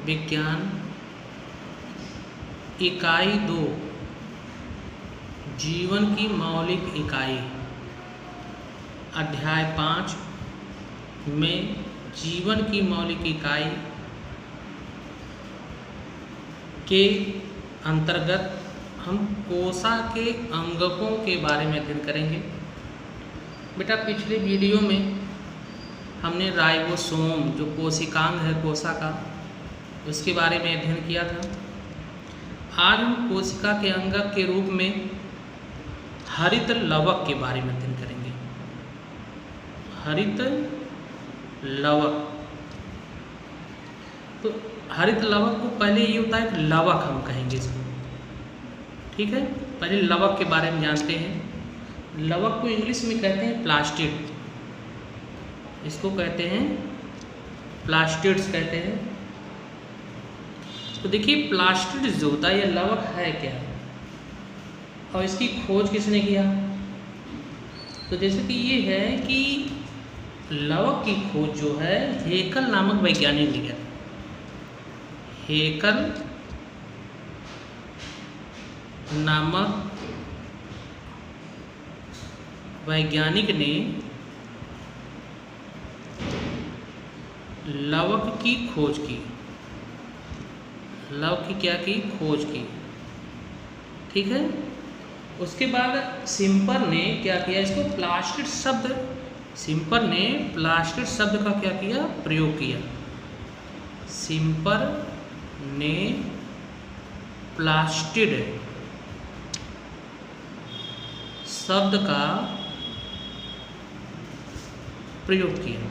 विज्ञान इकाई 2 जीवन की मौलिक इकाई अध्याय 5 में जीवन की मौलिक इकाई के अंतर्गत हम कोशा के अंगकों के बारे में अध्ययन करेंगे। बेटा पिछले वीडियो में हमने राइबोसोम जो कोशिकांग है कोशा का उसके बारे में अध्ययन किया था। आज हम कोशिका के अंगक के रूप में हरित लवक के बारे में अध्ययन करेंगे। हरित लवक, तो हरित लवक को पहले ये होता है लवक हम कहेंगे इसको, ठीक है। पहले लवक के बारे में जानते हैं। लवक को इंग्लिश में कहते हैं प्लास्टिड, इसको कहते हैं प्लास्टिड्स कहते हैं। तो देखिए प्लास्टिड जो होता है ये लवक है क्या और इसकी खोज किसने किया। तो जैसे कि ये है कि लवक की खोज जो है हेकल नामक वैज्ञानिक ने किया। हेकल नामक वैज्ञानिक ने लवक की खोज की। लवक की क्या की खोज की, ठीक है। उसके बाद सिम्पर ने क्या किया, इसको प्लास्टिड शब्द, सिम्पर ने प्लास्टिड शब्द का क्या किया प्रयोग किया। सिम्पर ने प्लास्टिड शब्द का प्रयोग किया,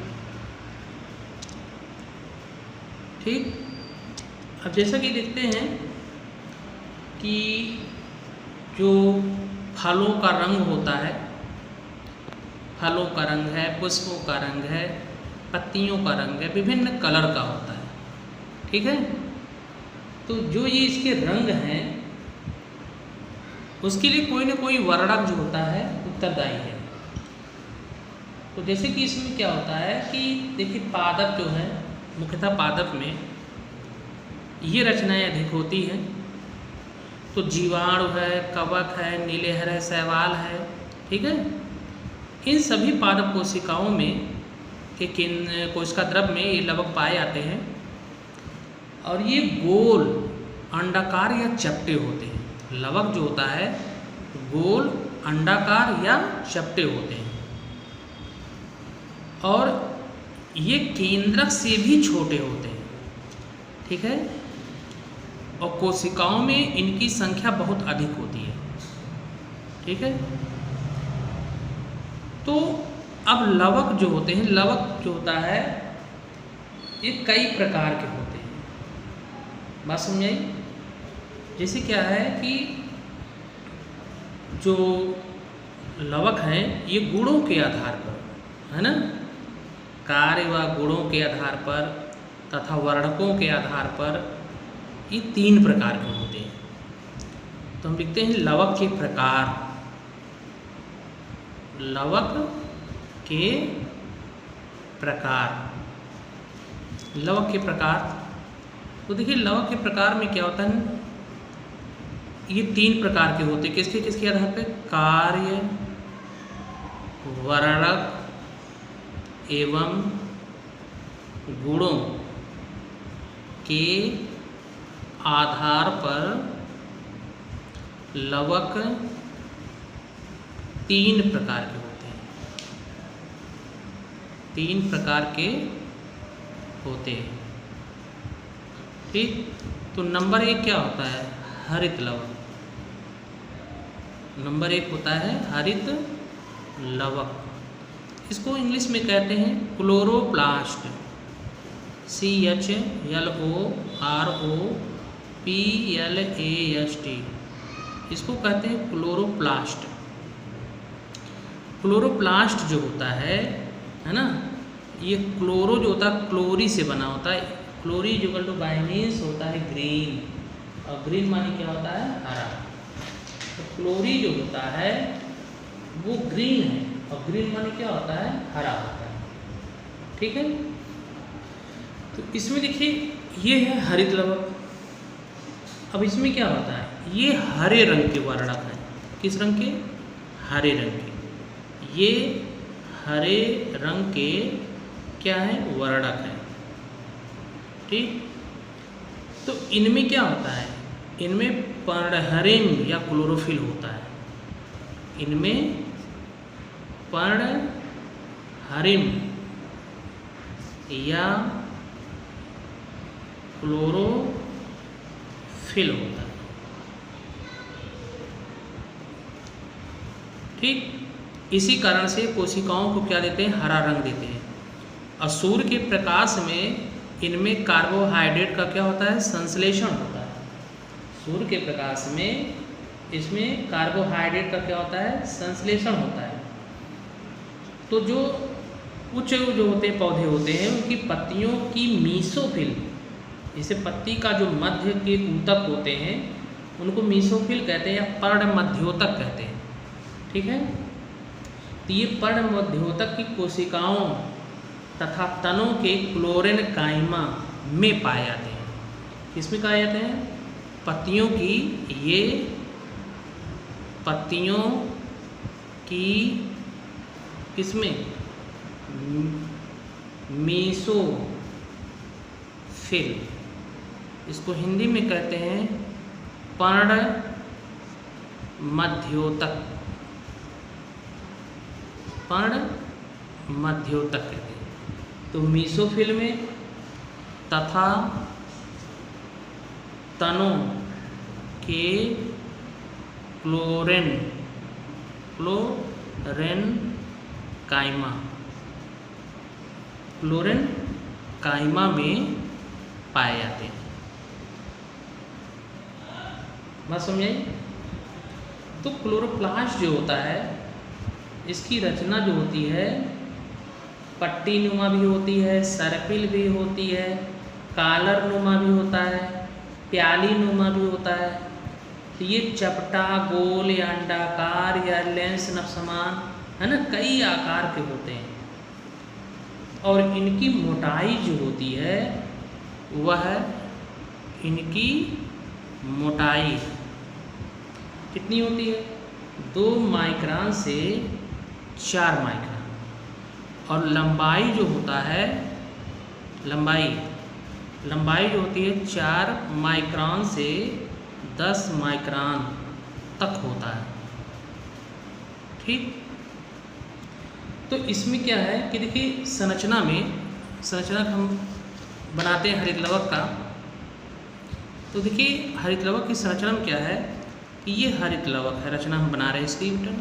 ठीक। अब जैसा कि देखते हैं कि जो फलों का रंग होता है, फलों का रंग है, पुष्पों का रंग है, पत्तियों का रंग है, विभिन्न कलर का होता है, ठीक है। तो जो ये इसके रंग हैं उसके लिए कोई ना कोई वर्णक जो होता है उत्तरदायी है। तो जैसे कि इसमें क्या होता है कि देखिए पादप जो है, मुख्यतः पादप में ये रचनाएं अधिक होती हैं। तो जीवाणु है, कवक है, नीलेहर है, शैवाल है, ठीक है। इन सभी पादप कोशिकाओं में के कोशिका द्रव में ये लवक पाए जाते हैं और ये गोल अंडाकार या चपटे होते हैं। लवक जो होता है गोल अंडाकार या चपटे होते हैं और ये केंद्रक से भी छोटे होते हैं, ठीक है। और कोशिकाओं में इनकी संख्या बहुत अधिक होती है, ठीक है। तो अब लवक जो होते हैं, लवक जो होता है ये कई प्रकार के होते हैं, बात समझाइए। जैसे क्या है कि जो लवक हैं ये गुणों के आधार पर, है ना, कार्य व गुणों के आधार पर तथा वर्णकों के आधार पर ये 3 प्रकार के होते हैं। तो हम लिखते हैं लवक के प्रकार। लवक के प्रकार, लवक के प्रकार। तो देखिए लवक के प्रकार में क्या होता है, ये 3 प्रकार के होते हैं। किसके किसके आधार पे, कार्य, वर्णक एवं गुणों के आधार पर लवक 3 प्रकार के होते हैं। 3 प्रकार के होते हैं, ठीक। तो नंबर 1 क्या होता है, हरित लवक। नंबर 1 होता है हरित लवक। इसको इंग्लिश में कहते हैं क्लोरोप्लास्ट, CHLOROPLAST, इसको कहते हैं क्लोरोप्लास्ट। क्लोरोप्लास्ट जो होता है ना, ये क्लोरो जो होता है क्लोरी से बना होता है। क्लोरी जो टू बाइनीस होता है ग्रीन, और ग्रीन माने क्या होता है, हरा। तो क्लोरी जो होता है वो ग्रीन है और ग्रीन माने क्या होता है, हरा होता है, ठीक है। तो इसमें देखिए ये है हरित लवक। अब इसमें क्या होता है, ये हरे रंग के वर्णक हैं। किस रंग के? हरे रंग के। ये हरे रंग के क्या है? वर्णक है। ठीक, तो इनमें क्या होता है, इनमें पर्णहरिम या क्लोरोफिल होता है। इनमें पर्णहरिम या क्लोरोफिल होता है। ठीक, इसी कारण से कोशिकाओं को क्या देते हैं? हरा रंग देते हैं। और सूर्य के प्रकाश में इनमें कार्बोहाइड्रेट का क्या होता है? संश्लेषण होता है। सूर्य के प्रकाश में इसमें कार्बोहाइड्रेट का क्या होता है? संश्लेषण होता है। तो जो उच्च जो होते हैं पौधे होते हैं, उनकी पत्तियों की मीसोफिल, जैसे पत्ती का जो मध्य के ऊतक होते हैं उनको मीसोफिल कहते हैं या पर्ण मध्योतक कहते हैं। ठीक है, तो ये पर्ण मध्योतक की कोशिकाओं तथा तनों के क्लोरेन काइमा में पाए जाते हैं। किसमें पाए जाते हैं? पत्तियों की, ये पत्तियों की किसमें? मीसोफिल। इसको हिंदी में कहते हैं पर्ण मध्योतक। पर्ण मध्योतक कहते हैं। तो मीसोफिल में तथा तनों के क्लोरेन काइमा में पाए जाते हैं। बात समझाई? तो क्लोरोप्लास्ट जो होता है, इसकी रचना जो होती है पट्टी नुमा भी होती है, सर्पिल भी होती है, कालर नुमा भी होता है, प्याली नुमा भी होता है। तो ये चपटा, गोल या अंडाकार या लेंस समान है ना, कई आकार के होते हैं। और इनकी मोटाई जो होती है वह, इनकी मोटाई कितनी होती है? 2 माइक्रोन से 4 माइक्रोन। और लंबाई जो होता है, लंबाई जो होती है 4 माइक्रोन से 10 माइक्रोन तक होता है। ठीक, तो इसमें क्या है कि देखिए संरचना हम बनाते हैं हरित लवक का। तो देखिए हरित लवक की संरचना में क्या है कि ये हरित लवक है, रचना हम बना रहे हैं इसकी बेटा,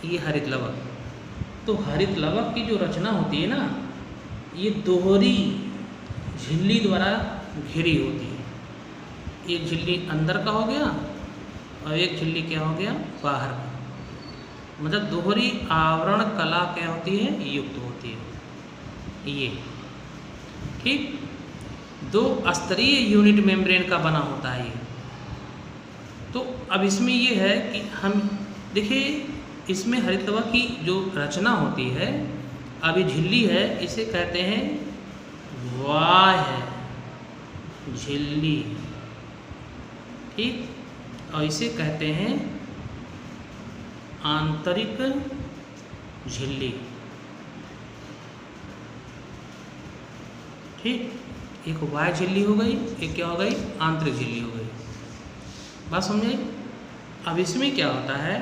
ये हरित लवक। तो हरित लवक की जो रचना होती है ना, ये दोहरी झिल्ली द्वारा घिरी होती है। एक झिल्ली अंदर का हो गया और एक झिल्ली क्या हो गया? बाहर का। मतलब दोहरी आवरण कला क्या होती है? युक्त होती है ये। ठीक, 2 स्तरीय यूनिट मेम्ब्रेन का बना होता है ये। तो अब इसमें ये है कि हम देखिए, इसमें हरित लवक की जो रचना होती है, अभी झिल्ली है, इसे कहते हैं बाह्य झिल्ली। ठीक, और इसे कहते हैं आंतरिक झिल्ली। ठीक, एक बाह्य झिल्ली हो गई, एक क्या हो गई? आंतरिक झिल्ली हो गई। बात समझे? अब इसमें क्या होता है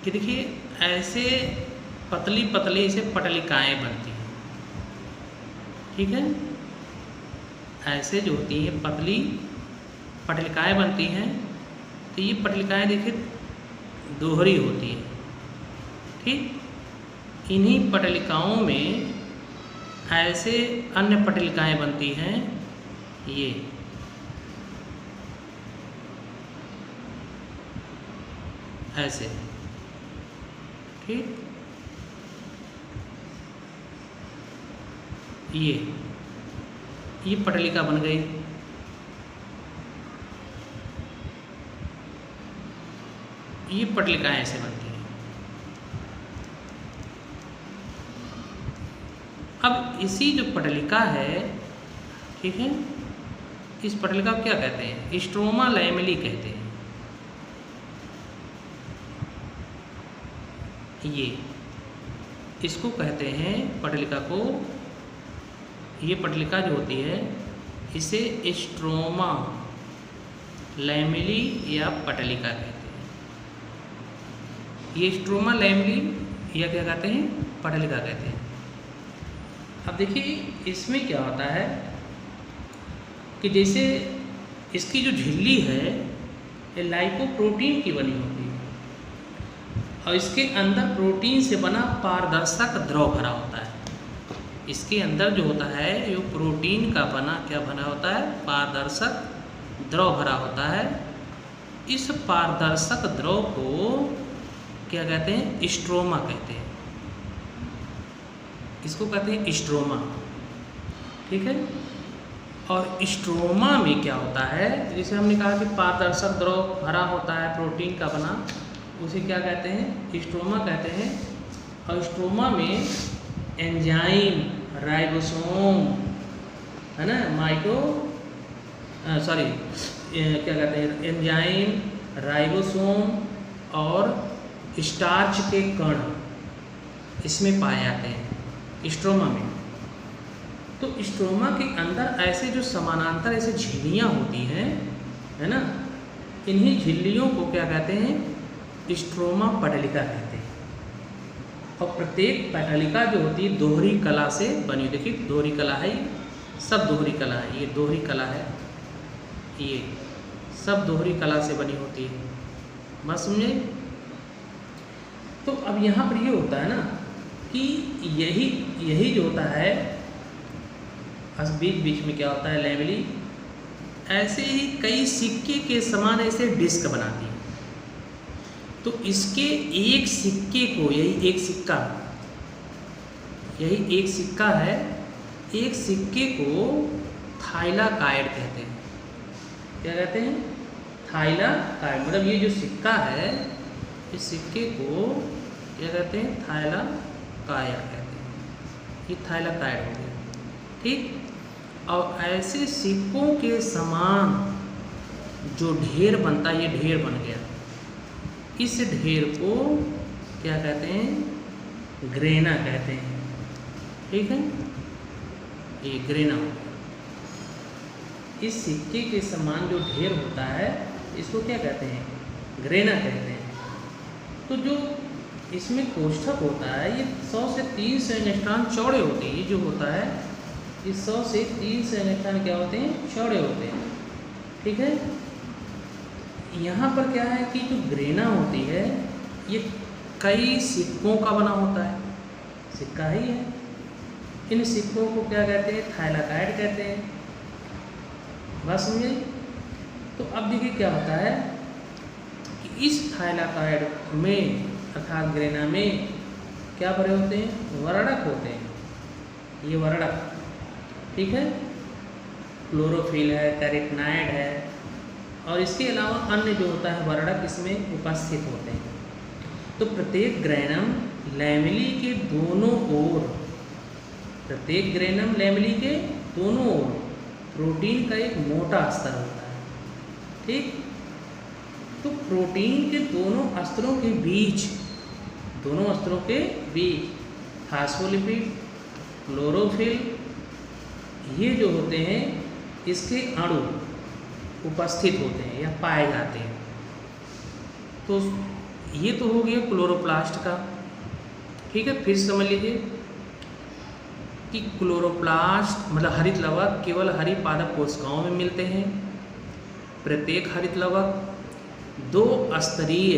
कि देखिए ऐसे पतली पतली से पटलिकाएँ बनती हैं। ठीक है, ऐसे जो होती हैं पतली पटलिकाएँ बनती हैं। तो ये पटलिकाएँ देखिए दोहरी होती है। ठीक, इन्हीं पटलिकाओं में ऐसे अन्य पटलिकाएँ बनती हैं, ये ऐसे। ठीक, ये पटलिका बन गई। ये पटलिकाएँ ऐसे बनती हैं। अब इसी जो पटलिका है, ठीक है। इस पटलिका को क्या कहते हैं? स्ट्रोमा लैमेली कहते हैं। ये इसको कहते हैं पटलिका को, ये पटलिका जो होती है इसे स्ट्रोमा लैमेली या पटलिका कहते हैं। ये स्ट्रोमा लैमेली या क्या कहते हैं? पटलिका कहते हैं। अब देखिए इसमें क्या होता है कि जैसे इसकी जो झिल्ली है ये लाइपोप्रोटीन की बनी होती है और इसके अंदर प्रोटीन से बना पारदर्शक द्रव भरा होता है। इसके अंदर जो होता है ये प्रोटीन का बना क्या बना होता है? पारदर्शक द्रव भरा होता है। इस पारदर्शक द्रव को क्या कहते हैं? स्ट्रोमा कहते हैं। इसको कहते हैं स्ट्रोमा, ठीक है। और स्ट्रोमा में क्या होता है? जैसे हमने कहा कि पारदर्शक द्रव भरा होता है प्रोटीन का बना, उसे क्या कहते हैं? स्ट्रोमा कहते हैं। और स्ट्रोमा में एंजाइम, राइबोसोम, है ना, क्या कहते हैं? एंजाइम, राइबोसोम और स्टार्च के कण इसमें पाए जाते हैं स्ट्रोमा में। तो स्ट्रोमा के अंदर ऐसे जो समानांतर ऐसे झिल्लियाँ होती हैं, है ना, इन्हीं झिल्लियों को क्या कहते हैं? स्ट्रोमा पटलिका कहते हैं। और प्रत्येक पटलिका जो होती है दोहरी कला से बनी। देखिए दोहरी कला है, सब दोहरी कला है, ये दोहरी कला है, ये सब दोहरी कला से बनी होती है। बात समझे? तो अब यहाँ पर ये होता है ना कि यही जो होता है बीच बीच में क्या होता है? लैमेली ऐसे ही कई सिक्के के समान ऐसे डिस्क बनाती है। तो इसके एक सिक्के को, यही एक सिक्का है, एक सिक्के को थाइलाकाइड कहते हैं। क्या कहते हैं? थाइलाकाइड। मतलब ये जो सिक्का है इस सिक्के को क्या कहते हैं? थाइलाकाइड कहते हैं। ये थाइलाकाइड हो गया, ठीक। और ऐसे सिक्कों के समान जो ढेर बनता है, ये ढेर बन गया। इस ढेर को क्या कहते हैं? ग्रेना कहते हैं, ठीक है। ये ग्रेना हो गया। इस सिक्के के समान जो ढेर होता है इसको क्या कहते हैं? ग्रेना कहते हैं। तो जो इसमें कोष्ठक होता है ये 100 से 300 एंगस्ट्रॉम चौड़े होते हैं। ये जो होता है ये 100 से 300 एंगस्ट्रॉम क्या होते हैं? चौड़े होते हैं, ठीक है। यहाँ पर क्या है कि जो ग्रेना होती है ये कई सिक्कों का बना होता है, सिक्का ही है। इन सिक्कों को क्या कहते हैं? थाइलाकाइड कहते हैं। बात समझे? तो अब देखिए क्या होता है कि इस थाइलाकाइड में अर्थात ग्रेना में क्या भरे होते हैं? वर्णक होते हैं। ये वर्णक, ठीक है। क्लोरोफिल है, कैरोटीनॉइड है और इसके अलावा अन्य जो होता है वर्णक इसमें उपस्थित होते हैं। तो प्रत्येक ग्रेनम लैमेली के दोनों ओर, प्रत्येक ग्रेनम लैमेली के दोनों ओर प्रोटीन का एक मोटा अस्तर होता है, ठीक। तो प्रोटीन के दोनों अस्तरों के बीच फास्फोलिपिड, क्लोरोफिल, ये जो होते हैं इसके अणु उपस्थित होते हैं या पाए जाते हैं। तो ये तो हो गया क्लोरोप्लास्ट का, ठीक है। फिर समझ लीजिए कि क्लोरोप्लास्ट मतलब हरित लवक केवल हरी पादप कोशिकाओं में मिलते हैं। प्रत्येक हरित लवक 2 स्तरीय,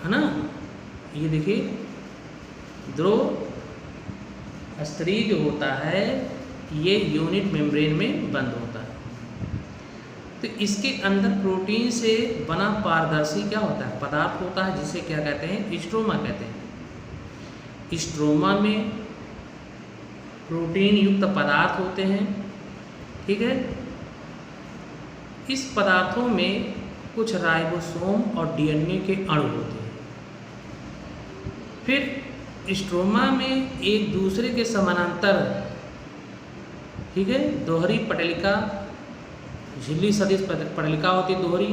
है ना, ये देखिए 2 स्तरीय जो होता है ये यूनिट मेम्ब्रेन में बंद होता है। तो इसके अंदर प्रोटीन से बना पारदर्शी क्या होता है? पदार्थ होता है जिसे क्या कहते हैं? स्ट्रोमा कहते हैं। स्ट्रोमा में प्रोटीन युक्त पदार्थ होते हैं, ठीक है। इस पदार्थों में कुछ राइबोसोम और डीएनए के अणु होते हैं। फिर स्ट्रोमा में एक दूसरे के समानांतर ठीक है। दोहरी पटलिका, झिल्ली सदृश पटलिका होती है दोहरी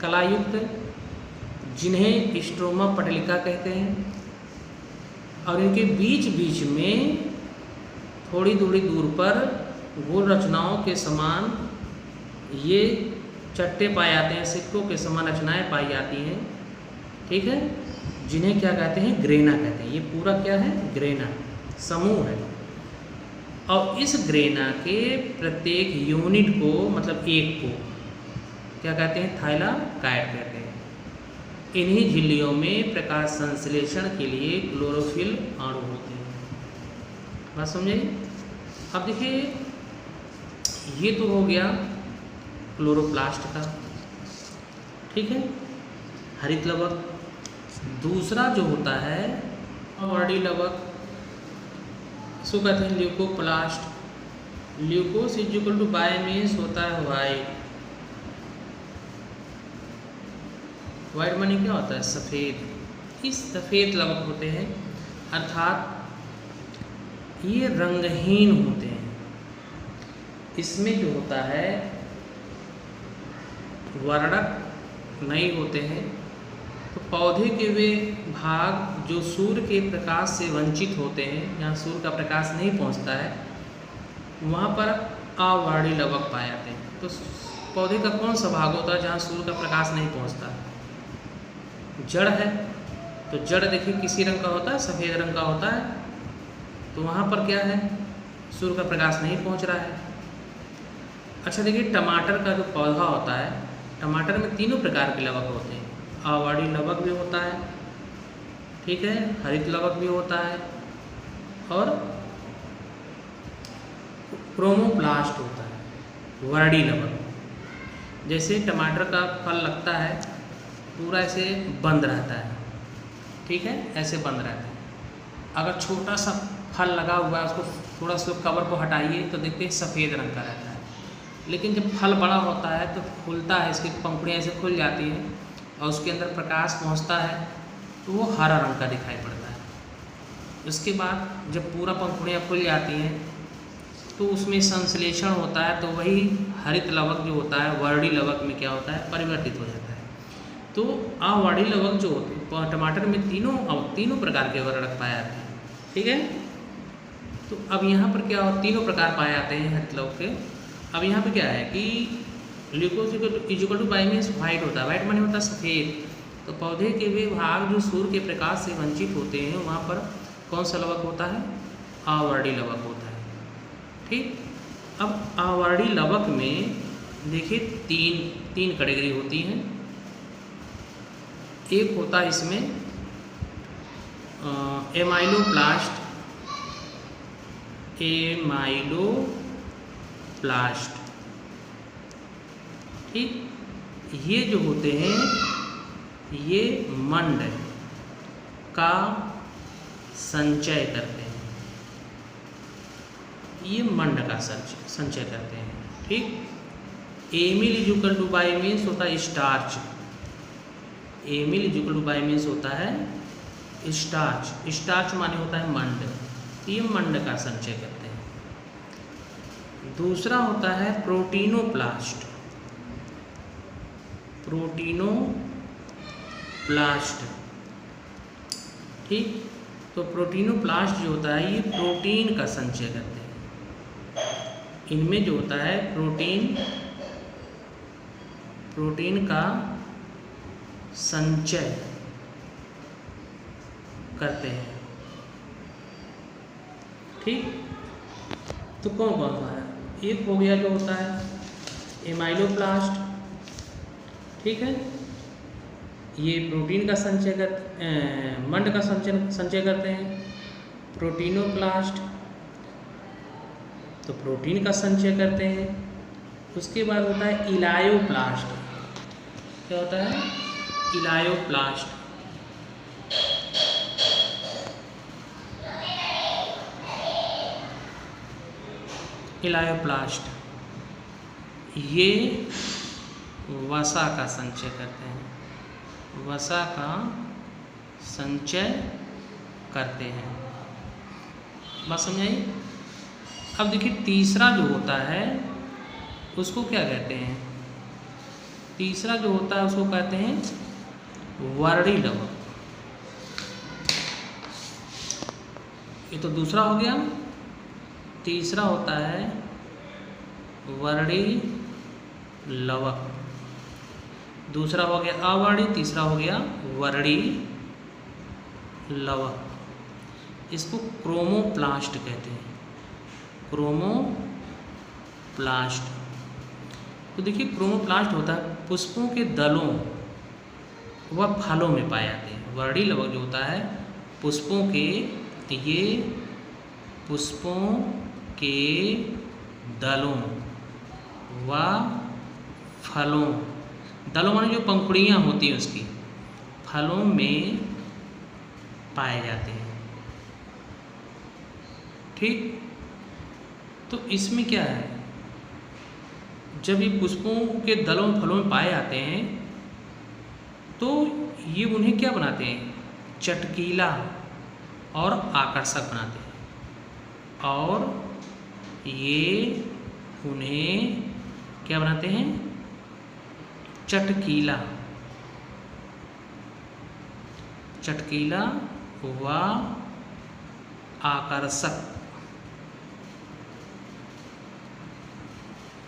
कलायुक्त, जिन्हें स्ट्रोमा पटलिका कहते हैं। और इनके बीच बीच में थोड़ी थोड़ी दूर पर गोल रचनाओं के समान ये चट्टे पाए जाते हैं, सिक्कों के समान रचनाएं पाई जाती हैं, ठीक है, जिन्हें क्या कहते हैं, ग्रेना कहते हैं। ये पूरा क्या है, ग्रेना समूह है। और इस ग्रेना के प्रत्येक यूनिट को, मतलब एक को क्या कहते हैं, थाइलाकाइड कहते हैं। इन्हीं झिल्लियों में प्रकाश संश्लेषण के लिए क्लोरोफिल अणु होते हैं। बात समझिए। अब देखिए, ये तो हो गया क्लोरोप्लास्ट का, ठीक है, हरित लवक। दूसरा जो होता है वर्डी लवक, इसको कहते हैं leucoplast. Leucos is equal to by means होता है वाइट। वाइट मानी क्या होता है, सफ़ेद। इस सफ़ेद लवक होते हैं, अर्थात ये रंगहीन होते हैं। इसमें जो होता है वर्णक नहीं होते हैं। तो पौधे के वे भाग जो सूर्य के प्रकाश से वंचित होते हैं, जहाँ सूर्य का प्रकाश नहीं पहुँचता है, वहाँ पर अवर्णी लवक पाए जाते हैं। तो पौधे का कौन सा भाग होता है जहाँ सूर्य का प्रकाश नहीं पहुँचता? जड़ है। तो जड़ देखिए किसी रंग का होता है, सफ़ेद रंग का होता है। तो वहाँ पर क्या है, सूर्य का प्रकाश नहीं पहुँच रहा है। अच्छा देखिए, टमाटर का जो पौधा होता है, टमाटर में तीनों प्रकार के लवक होते हैं। अवर्णी लवक भी होता है, ठीक है, हरित लवक भी होता है, और क्रोमोप्लास्ट होता है, वर्णी लवक। जैसे टमाटर का फल लगता है, पूरा ऐसे बंद रहता है, ठीक है, ऐसे बंद रहता है। अगर छोटा सा फल लगा हुआ है, उसको थोड़ा सा कवर को हटाइए तो देखते हैं सफ़ेद रंग का रहता है। लेकिन जब फल बड़ा होता है तो खुलता है, इसकी पंखुड़ियाँ ऐसे खुल जाती हैं और उसके अंदर प्रकाश पहुंचता है, तो वो हरा रंग का दिखाई पड़ता है। उसके बाद जब पूरा पंखुड़ियाँ खुल जाती हैं तो उसमें संश्लेषण होता है, तो वही हरित लवक जो होता है वर्णी लवक में क्या होता है, परिवर्तित हो जाता है। तो अवर्णी लवक जो होते हैं टमाटर में तीनों प्रकार के वर्णक पाए जाते हैं, ठीक है। तो अब यहाँ पर क्या हो, तीनों प्रकार पाए जाते हैं हरित लवक के। अब यहाँ पे क्या है कि leucos equal to by means white होता है। वाइट माने होता है सफ़ेद। तो पौधे के वे भाग जो सूर्य के प्रकाश से वंचित होते हैं, वहाँ पर कौन सा लवक होता है, अवर्णी लवक होता है, ठीक। अब अवर्णी लवक में देखिए तीन कैटेगरी होती हैं। एक होता है इसमें एमाइलोप्लास्ट, ठीक। ये जो होते हैं ये मंड का संचय करते हैं, ये मंड का संचय करते हैं, ठीक। Amyl equal to by means होता है starch. Amyl equal to by means होता है स्टार्च। स्टार्च माने होता है मंड। ये मंड का संचय करते हैं। दूसरा होता है प्रोटीनोप्लास्ट। ठीक। तो प्रोटीनोप्लास्ट जो होता है ये प्रोटीन का संचय करते हैं। इनमें जो होता है प्रोटीन का संचय करते हैं, ठीक। तो कौन कौन सा है, एक हो गया जो होता है एमाइलोप्लास्ट, ठीक है, ये प्रोटीन का संचय मंड का संचय करते हैं। प्रोटीनोप्लास्ट तो प्रोटीन का संचय करते हैं। उसके बाद होता है इलायोप्लास्ट। क्या होता है, इलायोप्लास्ट। इलायोप्लास्ट ये वसा का संचय करते हैं, वसा का संचय करते हैं। बात समझाइए। अब देखिए तीसरा जो होता है उसको क्या कहते हैं? तीसरा जो होता है उसको कहते हैं वर्णी लवक। ये तो दूसरा हो गया। तीसरा होता है वर्णी लवक, दूसरा हो गया अवर्णी, तीसरा हो गया वर्णी लवक। इसको क्रोमोप्लास्ट कहते हैं, क्रोमोप्लास्ट। तो देखिए क्रोमोप्लास्ट होता है पुष्पों के दलों व फलों में पाए जाते हैं। वर्णी लवक जो होता है पुष्पों के, ये पुष्पों के दलों व फलों, दलों माने जो पंखुड़ियाँ होती हैं उसकी, फलों में पाए जाते हैं। ठीक, तो इसमें क्या है, जब ये पुष्पों के दलों फलों में पाए जाते हैं तो ये उन्हें क्या बनाते हैं? चटकीला और आकर्षक बनाते हैं। और ये उन्हें क्या बनाते हैं? चटकीला, चटकीला व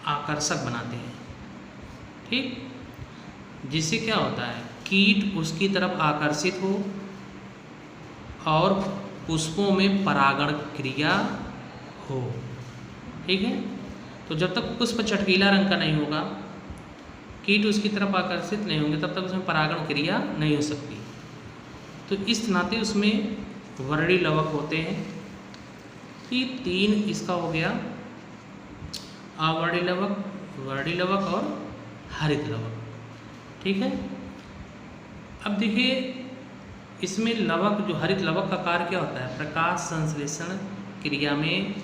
आकर्षक बनाते हैं। ठीक, जिससे क्या होता है कीट उसकी तरफ आकर्षित हो और पुष्पों में परागण क्रिया हो। ठीक है, तो जब तक पुष्प चटकीला रंग का नहीं होगा, कीट उसकी तरफ आकर्षित नहीं होंगे, तब तक उसमें परागण क्रिया नहीं हो सकती। तो इस नाते उसमें वर्णी लवक होते हैं। ये तीन इसका हो गया, अवर्णी लवक, वर्णी लवक और हरित लवक। ठीक है, अब देखिए इसमें लवक, जो हरित लवक का कार्य क्या होता है? प्रकाश संश्लेषण क्रिया में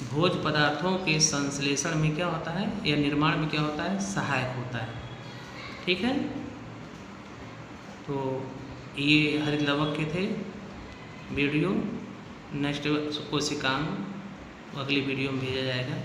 भोज्य पदार्थों के संश्लेषण में क्या होता है या निर्माण में क्या होता है? सहायक होता है। ठीक है, तो ये हरित लवक के थे वीडियो। नेक्स्ट कोशिकांग अगली वीडियो में भेजा जाएगा।